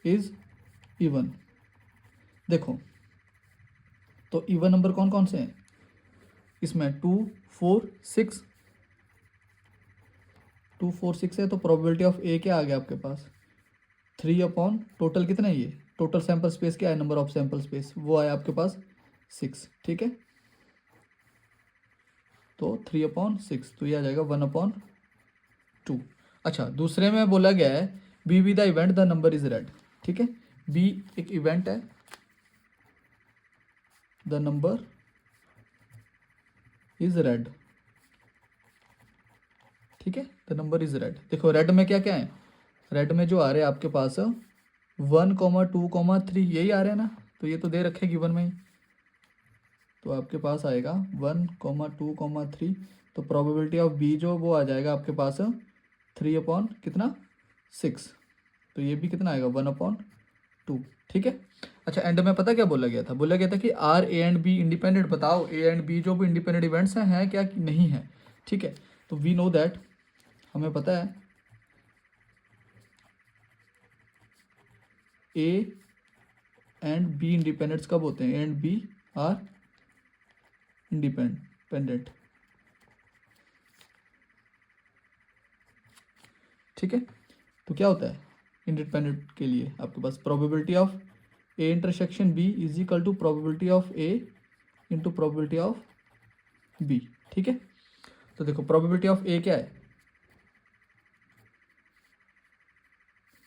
Is even. देखो तो even number कौन कौन से हैं इसमें, 2 4 6, 2 4 6 है, तो प्रोबेबिलिटी ऑफ ए क्या आ गया आपके पास, 3 अपॉन टोटल कितना है ये, टोटल सैंपल स्पेस क्या है, नंबर ऑफ सैंपल स्पेस, वो आया आपके पास 6, ठीक है। तो 3/6, तो ये आ जाएगा 1/2। अच्छा, दूसरे में बोला गया है be the event the number is red, ठीक है। बी एक इवेंट है, द नंबर इज रेड, ठीक है, द नंबर इज रेड। देखो रेड में क्या क्या है, रेड में जो आ रहे हैं आपके पास 1, 2, 3 यही आ रहे हैं ना, तो ये तो दे रखे गिवन में ही, तो आपके पास आएगा 1, 2, 3, तो प्रोबेबिलिटी ऑफ बी जो वो आ जाएगा आपके पास 3/6, तो ये भी कितना आएगा 1/2, ठीक है। अच्छा, एंड में पता क्या बोला गया था, बोला गया था कि are A and B independent, बताओ ए एंड बी जो भी इंडिपेंडेंट इवेंट्स हैं क्या कि नहीं है, ठीक है। तो वी नो दैट, हमें पता है ए एंड बी इंडिपेंडेंट्स कब होते हैं, A and B are independent, ठीक है। तो क्या होता है इंडिपेंडेंट के लिए आपके पास probability of A intersection B is equal to probability of A into probability of B, ठीक है। तो देखो प्रोबेबिलिटी ऑफ ए क्या है,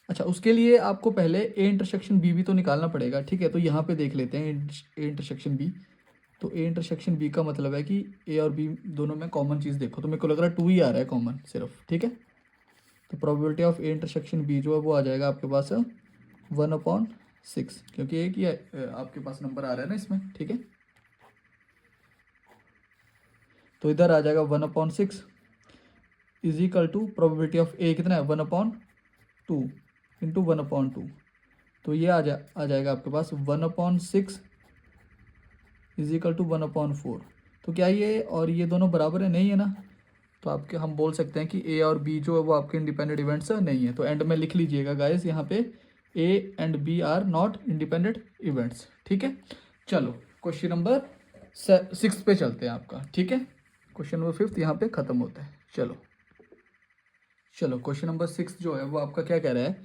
अच्छा उसके लिए आपको पहले ए इंटरसेक्शन बी भी तो निकालना पड़ेगा, ठीक है। तो यहाँ पे देख लेते हैं ए इंटरसेक्शन बी, तो ए इंटरसेक्शन बी का मतलब है कि ए और बी दोनों में कॉमन चीज़ देखो, तो मेरे को लग रहा है 2 ही आ रहा है कॉमन सिर्फ, ठीक है। तो probability of A intersection B जो है वो आ जाएगा आपके पास 1/6, क्योंकि एक ही आपके पास नंबर आ रहा है ना इसमें, ठीक है। तो इधर आ जाएगा 1/6 is equal to probability of A कितना है 1/2 इंटू 1/2, तो ये आ जाएगा आपके पास 1/6 इज इक्वल टू 1/4। तो क्या ये और ये दोनों बराबर है, नहीं है ना, तो आपके हम बोल सकते हैं कि ए और बी जो है वो आपके इंडिपेंडेंट इवेंट्स नहीं है। तो एंड में लिख लीजिएगा गाइस यहाँ पे A and B are not independent events, ठीक है। चलो क्वेश्चन नंबर 6 पे चलते हैं आपका, ठीक है। क्वेश्चन नंबर 5 यहाँ पे खत्म होता है। चलो क्वेश्चन नंबर 6 जो है वो आपका क्या कह रहा है,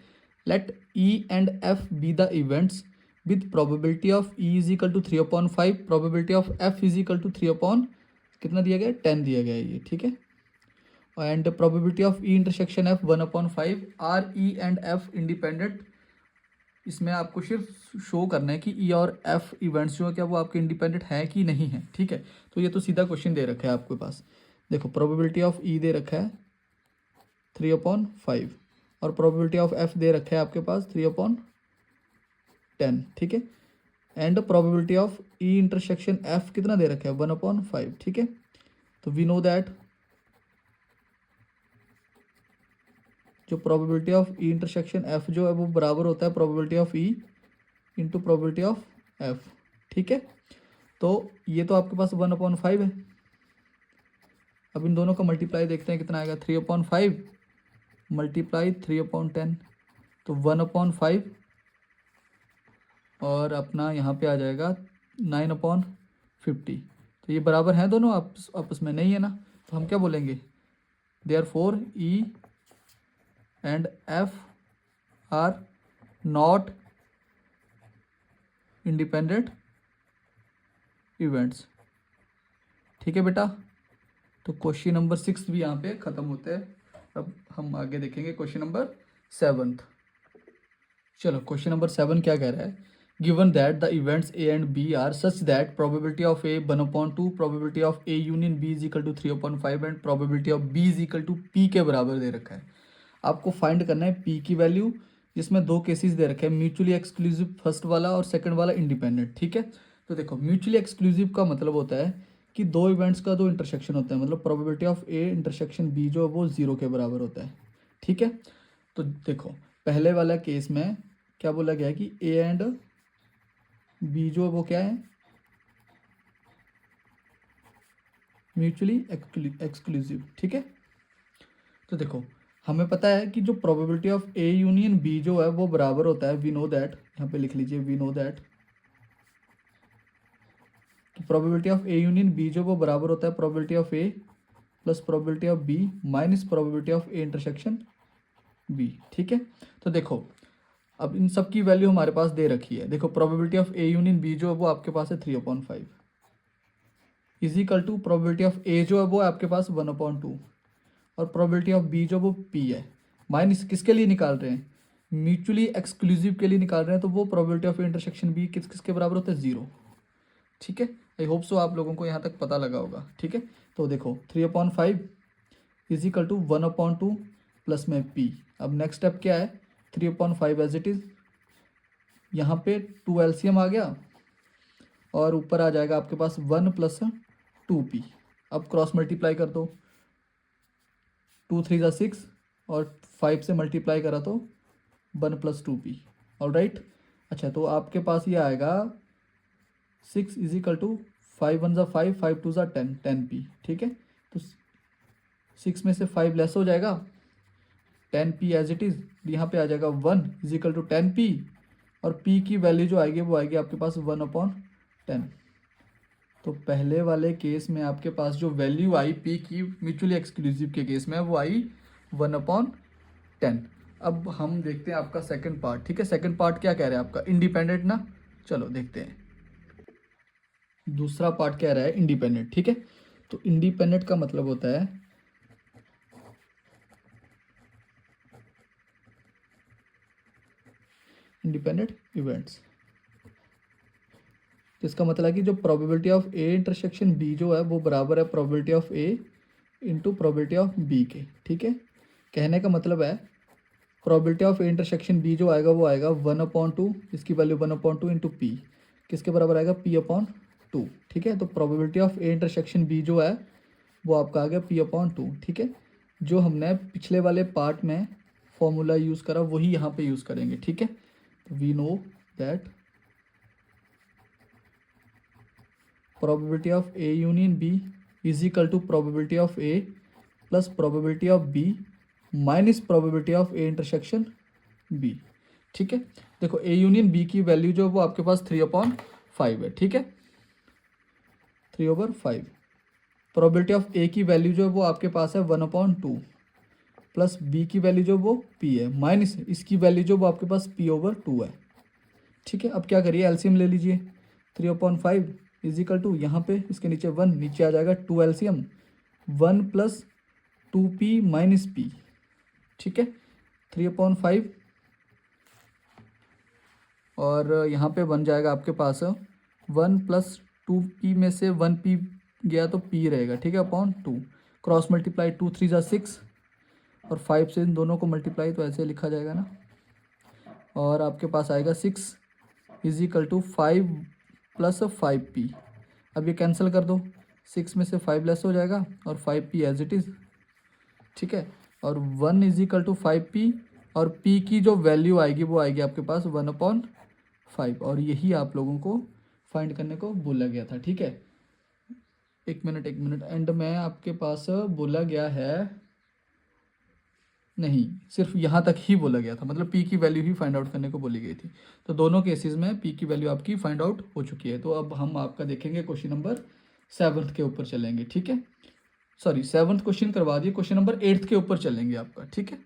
let E and F be the events with probability of E is equal to 3/5, probability of F is equal to 3 कितना दिया गया है 10 दिया गया है ये, ठीक है। And probability of E intersection F 1/5, R E and F independent. इसमें आपको सिर्फ शो करना है कि ई और एफ इवेंट्स जो है क्या वो आपके इंडिपेंडेंट हैं कि नहीं है, ठीक है। तो ये तो सीधा क्वेश्चन दे रखा है आपके पास, देखो प्रोबेबिलिटी ऑफ ई दे रखा है 3/5 और प्रोबेबिलिटी ऑफ एफ दे रखा है आपके पास 3/10, ठीक है। And probability of E intersection F कितना दे रखा है 1/5, ठीक है। तो वी नो दैट जो probability of E intersection F जो है वो बराबर होता है probability of E into probability of F, ठीक है। तो ये तो आपके पास 1/5 है, अब इन दोनों का मल्टीप्लाई देखते हैं कितना आएगा, 3/5 मल्टीप्लाई 3/10, तो 1/5 और अपना यहाँ पे आ जाएगा 9/50, तो ये बराबर हैं दोनों आपस में, नहीं है ना, तो हम क्या बोलेंगे, therefore E and F R not independent events, ठीक है बेटा। तो क्वेश्चन नंबर 6 भी यहाँ पे ख़त्म होते हैं। अब हम आगे देखेंगे क्वेश्चन नंबर 7। चलो क्वेश्चन नंबर 7 क्या कह रहा है, given that the events A and B are such that probability of A 1/2, probability of A union B is equal to 3/5 and probability of B is equal to P के बराबर दे रखा है। आपको find करना है पी की value, जिसमें 2 cases they रखे हैं, म्यूचुअली एक्सक्लूसिव फर्स्ट वाला और सेकंड वाला इंडिपेंडेंट, ठीक है। तो देखो म्यूचुअली एक्सक्लूसिव का मतलब होता है कि 2 इवेंट्स का 2 इंटरसेक्शन होता है, मतलब probability of A intersection B जो है वो 0 के बराबर होता है, ठीक है। तो देखो पहले वाला केस में क्या बोला गया है कि ए एंड बी जो है वो क्या है, म्यूचुअली एक्सक्लूसिव, ठीक है। तो देखो हमें पता है कि जो probability of A union B जो है वो बराबर होता है, वी नो दैट, यहाँ पे लिख लीजिए we know that, probability of A union B जो वो बराबर होता है probability of A plus probability of B minus probability of A intersection B. ठीक है, तो देखो अब इन सब की वैल्यू हमारे पास दे रखी है। देखो probability of A union B जो है वो आपके पास है 3/5 is equal to probability of A जो है वो आपके पास 1/2 और प्रोबेबिलिटी ऑफ बी जो वो पी है, माइनस किसके लिए निकाल रहे हैं, म्यूचुअली एक्सक्लूसिव के लिए निकाल रहे हैं, तो वो प्रोबेबिलिटी ऑफ इंटरसेक्शन बी किसके बराबर होता है, 0। ठीक है, आई होप सो आप लोगों को यहाँ तक पता लगा होगा। ठीक है, तो देखो 3/5 इज इक्वल टू 1/2 प्लस में पी। अब नेक्स्ट स्टेप क्या है, 3/5 एज इट इज़, यहाँ पे 2 एलसीएम आ गया और ऊपर आ जाएगा आपके पास 1 + 2p। अब क्रॉस मल्टीप्लाई कर दो, 2 3 ज़ा 6 और 5 से मल्टीप्लाई करा तो 1 + 2p। ऑलराइट, अच्छा तो आपके पास ये आएगा 6 इज इक्वल टू 5 1 ज़ा 5, 5 2 ज़ा 10, 10p। ठीक है, तो 6 में से 5 लेस हो जाएगा, 10p एज इट इज़, यहाँ पे आ जाएगा 1 इज इक्वल टू 10p और p की वैल्यू जो आएगी वो आएगी आपके पास 1/10। तो पहले वाले केस में आपके पास जो वैल्यू आई p की म्यूचुअली एक्सक्लूसिव के केस में वो आई 1/10। अब हम देखते हैं आपका सेकंड पार्ट। ठीक है, सेकंड पार्ट क्या कह रहा है आपका, इंडिपेंडेंट ना, चलो देखते हैं दूसरा पार्ट क्या रहा है, इंडिपेंडेंट। ठीक है, तो इंडिपेंडेंट का मतलब होता है इंडिपेंडेंट इवेंट्स। तो इसका मतलब है कि जो probability of A intersection B जो है वो बराबर है probability of A into probability of B के। ठीक है, कहने का मतलब है probability of A intersection B जो आएगा वो आएगा 1/2, इसकी वैल्यू 1/2 इंटू पी, किसके बराबर आएगा, p/2। ठीक है, तो probability of A intersection B जो है वो आपका आ गया p/2। ठीक है, जो हमने पिछले वाले पार्ट में फॉर्मूला यूज़ करा वही यहाँ पे यूज़ करेंगे। ठीक है, तो we know that probability of A union B is equal to probability of A plus probability of B minus probability of A intersection B। ठीक है, देखो A यूनियन B की वैल्यू जो वो आपके पास 3/5 है। ठीक है, 3/5। प्रोबेबिलिटी ऑफ A की वैल्यू जो है वो आपके पास है 1/2 प्लस B की वैल्यू जो वो P है माइनस इसकी वैल्यू जो वो आपके पास P/2 है। ठीक है, अब क्या करिए, एलसीएम ले लीजिए, 3/5 इज इक्वल टू यहाँ पे इसके नीचे 1, नीचे आ जाएगा 2 एलसीएम, 1 + 2p - p। ठीक है, 3/5 और यहाँ पे बन जाएगा आपके पास 1 + 2p में से 1p गया तो p रहेगा। ठीक है, /2 क्रॉस मल्टीप्लाई 2 3 ज़ा 6 और 5 से इन दोनों को मल्टीप्लाई तो ऐसे लिखा जाएगा ना, और आपके पास आएगा 6 इज इक्वल टू 5 + 5p। अब ये कैंसिल कर दो, 6 में से 5 लेस हो जाएगा और 5p एज इट इज़। ठीक है, और 1 इज इक्वल टू 5p और p की जो वैल्यू आएगी वो आएगी आपके पास 1/5 और यही आप लोगों को फाइंड करने को बोला गया था। ठीक है, एक मिनट एंड में आपके पास बोला गया है, नहीं सिर्फ यहाँ तक ही बोला गया था, मतलब p की वैल्यू ही फाइंड आउट करने को बोली गई थी। तो दोनों केसेस में p की वैल्यू आपकी फाइंड आउट हो चुकी है। तो अब हम आपका देखेंगे क्वेश्चन नंबर 7th के ऊपर चलेंगे। ठीक है, सॉरी 7th क्वेश्चन करवा दिए, क्वेश्चन नंबर 8th के ऊपर चलेंगे आपका। ठीक है,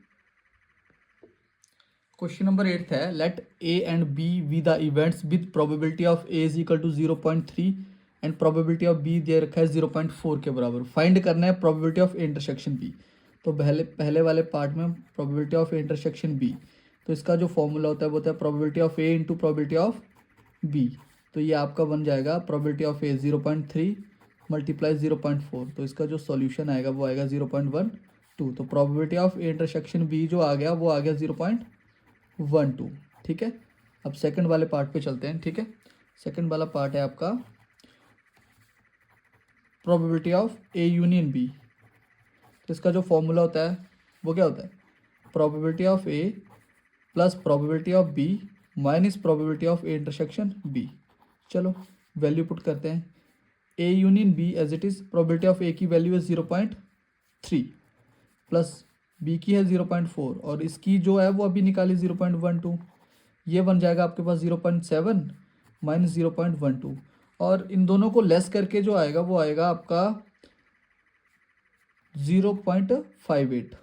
क्वेश्चन नंबर 8th है, let a and b be the events with probability of a is equal to 0.3 and probability of b दे रखा है 0.4 के बराबर। फाइंड करना है प्रोबेबिलिटी ऑफ इंटरसेक्शन b। तो पहले वाले पार्ट में प्रोबेबिलिटी ऑफ इंटरसेक्शन बी, तो इसका जो फॉर्मूला होता है वो होता है probability of A into probability of B. तो ये आपका बन जाएगा प्रोबेबिलिटी ऑफ ए 0.3 मल्टीप्लाई 0.4, तो इसका जो सॉल्यूशन आएगा वो आएगा 0.12। तो probability of A intersection B जो आ गया वो आ गया 0.12। ठीक है, अब सेकंड वाले पार्ट पे चलते हैं। ठीक है, सेकंड वाला पार्ट है आपका probability of A union B. तो इसका जो फॉर्मूला होता है वो क्या होता है, probability of A plus probability of B minus probability of A intersection B. चलो वैल्यू पुट करते हैं, A union B as it is, probability of A की वैल्यू है 0.3 प्लस बी की है 0.4 और इसकी जो है वो अभी निकाली 0.12, ये बन जाएगा आपके पास 0.7 माइनस 0.12 और इन दोनों को लेस करके जो आएगा वो आएगा आपका 0.58।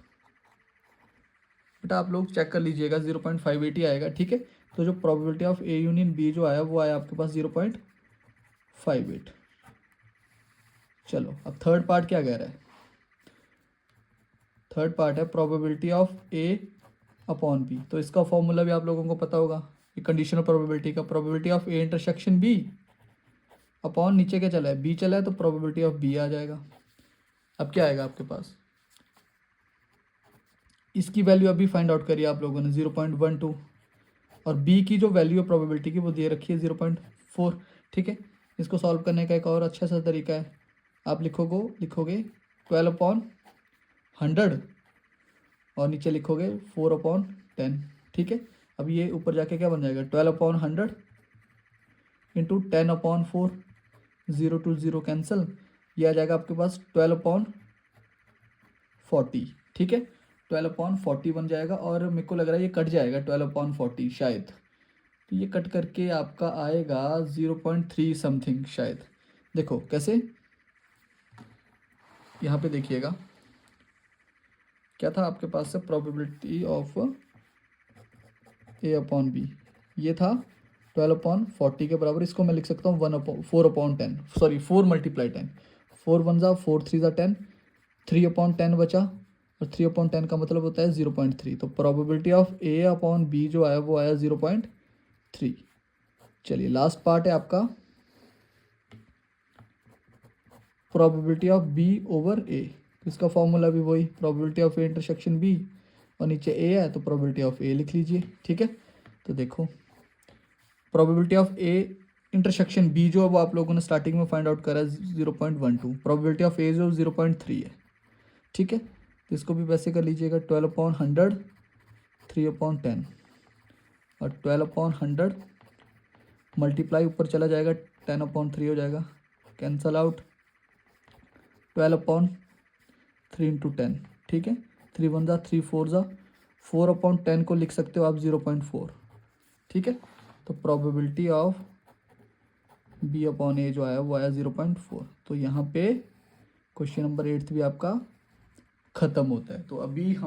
बेटा आप लोग चेक कर लीजिएगा 0.58 ही आएगा, ठीक है। तो जो probability of A union B जो आया वो आया आपके पास 0.58। चलो अब थर्ड पार्ट क्या कह रहा है। थर्ड पार्ट है probability of A upon B. तो इसका फॉर्मूला भी आप लोगों को पता होगा, ये कंडीशनल प्रोबेबिलिटी का, probability of A intersection B upon नीचे क्या चला है, बी चला है, तो प्रोबेबिलिटी ऑफ बी आ जाएगा। अब क्या आएगा आपके पास, इसकी वैल्यू अभी फाइंड आउट करिए आप लोगों ने 0.12 और बी की जो वैल्यू है प्रोबेबिलिटी की वो दे रखी है 0.4, ठीक है। इसको सॉल्व करने का एक और अच्छा सा तरीका है, आप लिखोगे 12/100 और नीचे लिखोगे 4/10, ठीक है। अब ये ऊपर जाके क्या बन जाएगा 12/100 इंटू 10/4, 0 to 0 कैंसिल, ये आ जाएगा आपके पास 12/40, ठीक है। 12/40 बन जाएगा और मेरे को लग रहा है ये कट जाएगा 12/40 शायद, तो ये कट करके आपका आएगा 0.3 समथिंग शायद। देखो कैसे, यहाँ पे देखिएगा क्या था आपके पास से, probability of A upon B, ये था 12/40 के बराबर। इसको मैं लिख सकता हूँ 4/10, सॉरी 4 × 10, 4 1 ज़ा 4 3 ज़ा 10, 3/10 बचा और 3/10 का मतलब होता है 0.3। तो probability of A upon B जो आया वो आया 0.3। चलिए लास्ट पार्ट है आपका probability of B over A. इसका फॉर्मूला भी वही, probability of A intersection B और नीचे ए है तो प्रोबेबिलिटी ऑफ ए लिख लीजिए, ठीक है। तो देखो probability of A intersection B जो है वो आप लोगों ने स्टार्टिंग में फाइंड आउट करा 0.12, प्रोबेबिलिटी ऑफ ए जो 0.3 है, ठीक है। तो इसको भी वैसे कर लीजिएगा 12/100, 3/10 और 12/100 मल्टीप्लाई ऊपर चला जाएगा 10/3 हो जाएगा, कैंसल आउट 12/3 इंटू 10, ठीक है। 3 1 ज़ा 3 4 ज़ा 4/10 को लिख सकते हो आप 0.4, ठीक है। तो प्रोबेबिलिटी ऑफ बी अपॉन ए जो आया वो आया 0.4। तो यहाँ पे क्वेश्चन नंबर 8 भी आपका ख़त्म होता है। तो अभी हम